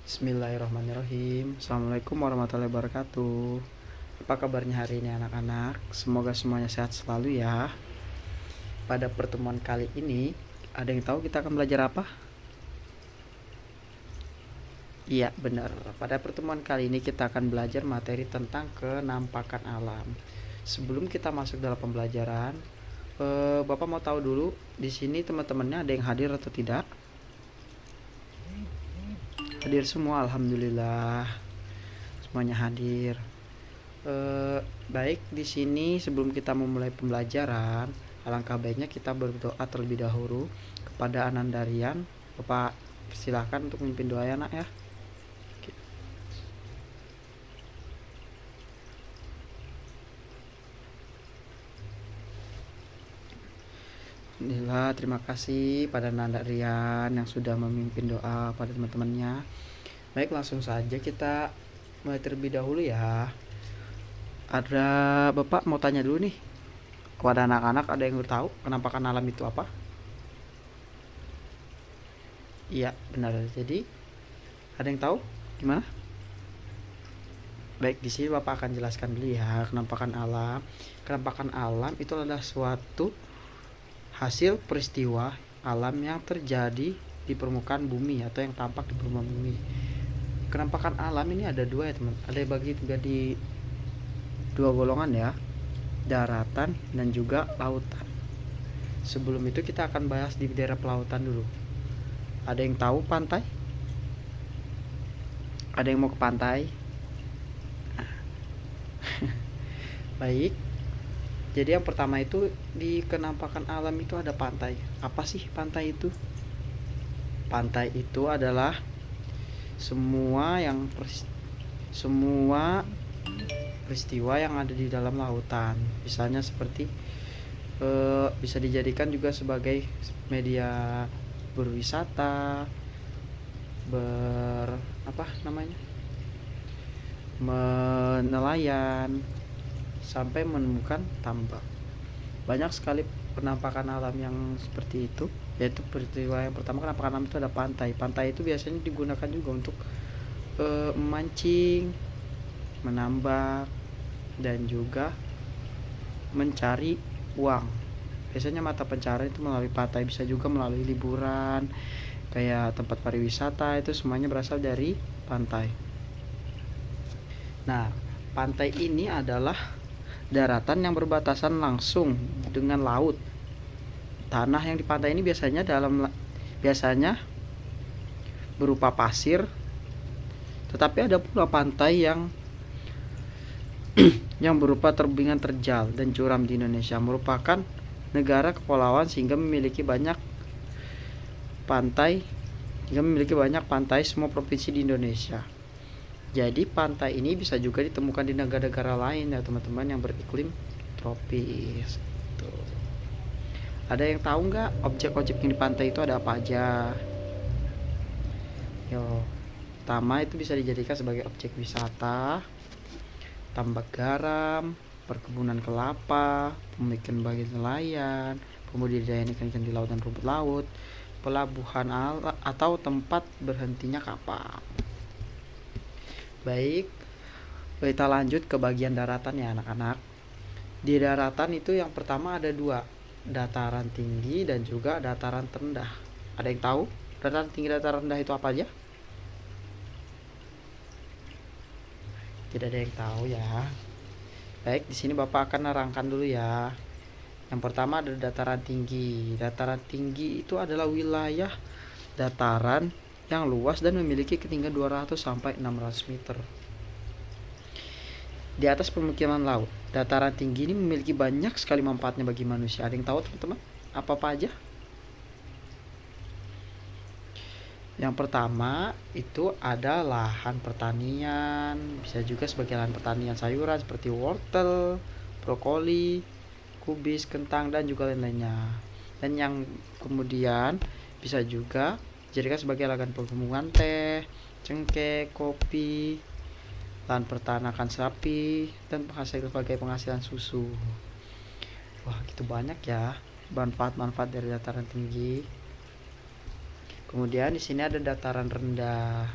Bismillahirrahmanirrahim. Assalamualaikum warahmatullahi wabarakatuh. Apa kabarnya hari ini anak-anak? Semoga semuanya sehat selalu ya. Pada pertemuan kali ini, ada yang tahu kita akan belajar apa? Iya, benar. Pada pertemuan kali ini kita akan belajar materi tentang kenampakan alam. Sebelum kita masuk dalam pembelajaran, Bapak mau tahu dulu di sini teman-temannya ada yang hadir atau tidak? Hadir semua, alhamdulillah. Semuanya hadir. Baik, di sini sebelum kita memulai pembelajaran, alangkah baiknya kita berdoa terlebih dahulu kepada Anandarian. Bapak silakan untuk memimpin doa ya, nak ya. Alhamdulillah, terima kasih pada Anandarian yang sudah memimpin doa pada teman-temannya. Baik, langsung saja kita mulai terlebih dahulu ya. Ada Bapak mau tanya dulu nih kepada anak-anak, ada yang tahu kenampakan alam itu apa? Iya, benar. Jadi, ada yang tahu gimana? Baik, di sini Bapak akan jelaskan dulu ya kenampakan alam. Kenampakan alam itu adalah suatu hasil peristiwa alam yang terjadi di permukaan bumi atau yang tampak di permukaan bumi. Kenampakan alam ini ada dua ya teman. Ada bagi juga di dua golongan ya, daratan dan juga lautan. Sebelum itu kita akan bahas di daerah pelautan dulu. Ada yang tahu pantai? Ada yang mau ke pantai? Baik. Jadi yang pertama itu di kenampakan alam itu ada pantai. Apa sih pantai itu? Pantai itu adalah semua peristiwa yang ada di dalam lautan. Misalnya seperti bisa dijadikan juga sebagai media berwisata, menelayan sampai menemukan tambang. Banyak sekali penampakan alam yang seperti itu, yaitu peristiwa yang pertama penampakan alam itu ada pantai. Pantai itu biasanya digunakan juga untuk memancing, menambak, dan juga mencari uang. Biasanya mata pencarian itu melalui pantai, bisa juga melalui liburan kayak tempat pariwisata, itu semuanya berasal dari pantai. Nah, pantai ini adalah daratan yang berbatasan langsung dengan laut. Tanah yang di pantai ini biasanya berupa pasir, tetapi ada pula pantai yang berupa terbinan terjal dan curam. Di Indonesia merupakan negara kepulauan sehingga memiliki banyak pantai semua provinsi di Indonesia. Jadi pantai ini bisa juga ditemukan di negara-negara lain ya teman-teman yang beriklim tropis. Tuh. Ada yang tahu nggak objek-objek yang di pantai itu ada apa aja? Yo, pertama itu bisa dijadikan sebagai objek wisata, tambak garam, perkebunan kelapa, pembikin bagi nelayan, pembudidayaan ikan-ikan di laut dan rumput laut, pelabuhan atau tempat berhentinya kapal. Baik, kita lanjut ke bagian daratan ya anak-anak. Di daratan itu yang pertama ada dua, dataran tinggi dan juga dataran rendah. Ada yang tahu dataran tinggi dataran rendah itu apa aja? Tidak ada yang tahu ya. Baik, di sini Bapak akan nerangkan dulu ya. Yang pertama ada dataran tinggi. Dataran tinggi itu adalah wilayah dataran yang luas dan memiliki ketinggian 200 sampai 600 meter di atas permukiman laut. Dataran tinggi ini memiliki banyak sekali manfaatnya bagi manusia. Ada yang tahu teman-teman? Apa-apa aja? Yang pertama itu ada lahan pertanian, bisa juga sebagai lahan pertanian sayuran seperti wortel, brokoli, kubis, kentang, dan juga lain-lainnya. Dan yang kemudian bisa juga dijadikan sebagai lahan perkebunan teh, cengkeh, kopi, lahan peternakan sapi, dan sebagai penghasilan susu. Wah, gitu banyak ya manfaat-manfaat dari dataran tinggi. Kemudian di sini ada dataran rendah.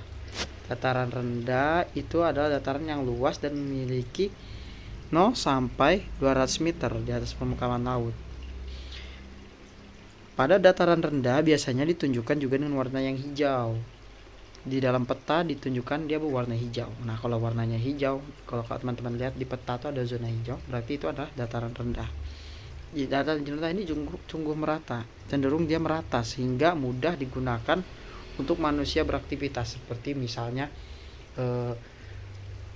Dataran rendah itu adalah dataran yang luas dan memiliki 0 sampai 200 meter di atas permukaan laut. Pada dataran rendah biasanya ditunjukkan juga dengan warna yang hijau. Di dalam peta ditunjukkan dia berwarna hijau. Nah, kalau warnanya hijau, kalau teman-teman lihat di peta itu ada zona hijau, berarti itu adalah dataran rendah. Di dataran rendah ini sungguh merata, cenderung dia merata sehingga mudah digunakan untuk manusia beraktivitas, seperti misalnya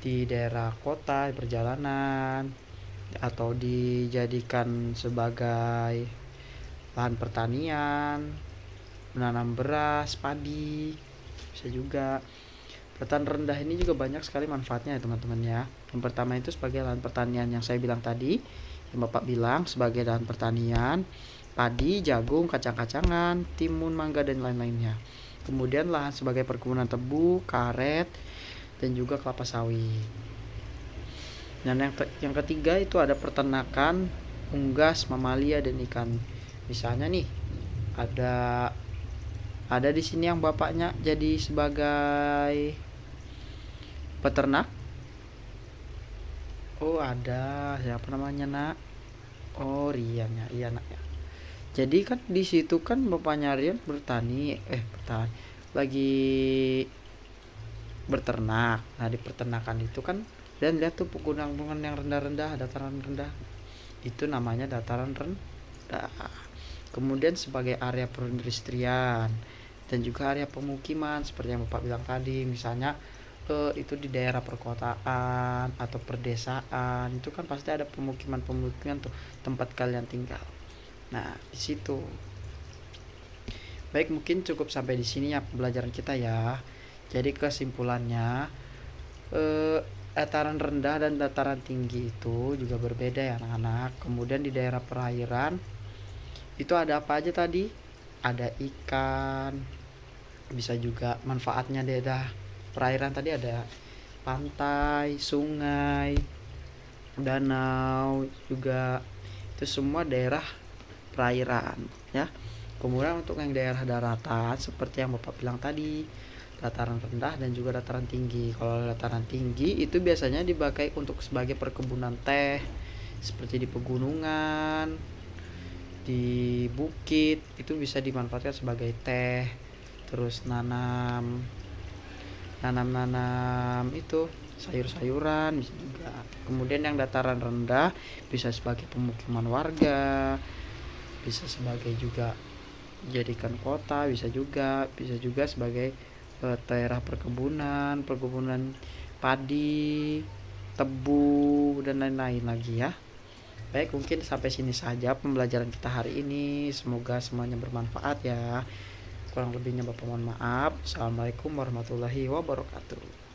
di daerah kota, di perjalanan, atau dijadikan sebagai lahan pertanian, menanam beras, padi, bisa juga. Dataran rendah ini juga banyak sekali manfaatnya ya teman-teman ya. Yang pertama itu sebagai lahan pertanian yang saya bilang tadi, yang Bapak bilang sebagai lahan pertanian, padi, jagung, kacang-kacangan, timun, mangga dan lain-lainnya. Kemudian lahan sebagai perkebunan tebu, karet, dan juga kelapa sawit. Dan yang ketiga itu ada peternakan, unggas, mamalia dan ikan. Misalnya nih ada di sini yang bapaknya jadi sebagai peternak. Oh, ada siapa namanya, Nak? Oh, Rian ya. Iya, Nak ya. Jadi kan di situ kan bapaknya Rian bertani lagi berternak. Nah, di peternakan itu kan dan lihat tuh pegunungan yang rendah-rendah, dataran rendah. Itu namanya dataran rendah. Kemudian sebagai area perindustrian dan juga area pemukiman seperti yang Bapak bilang tadi, misalnya itu di daerah perkotaan atau perdesaan, itu kan pasti ada pemukiman tuh tempat kalian tinggal. Nah, di situ. Baik, mungkin cukup sampai di sini ya pembelajaran kita ya. Jadi kesimpulannya, dataran rendah dan dataran tinggi itu juga berbeda ya anak-anak. Kemudian di daerah perairan itu ada apa aja tadi? Ada ikan, bisa juga manfaatnya daerah perairan tadi ada pantai, sungai, danau juga, itu semua daerah perairan ya. Kemudian untuk yang daerah daratan seperti yang Bapak bilang tadi, dataran rendah dan juga dataran tinggi. Kalau dataran tinggi itu biasanya dipakai untuk sebagai perkebunan teh seperti di pegunungan, di bukit, itu bisa dimanfaatkan sebagai teh. Terus nanam itu sayur-sayuran bisa juga. Kemudian yang dataran rendah bisa sebagai pemukiman warga, bisa sebagai juga jadikan kota, bisa juga sebagai daerah perkebunan padi, tebu dan lain-lain lagi ya. Baik, mungkin sampai sini saja pembelajaran kita hari ini. Semoga semuanya bermanfaat ya. Kurang lebihnya Bapak mohon maaf. Assalamualaikum warahmatullahi wabarakatuh.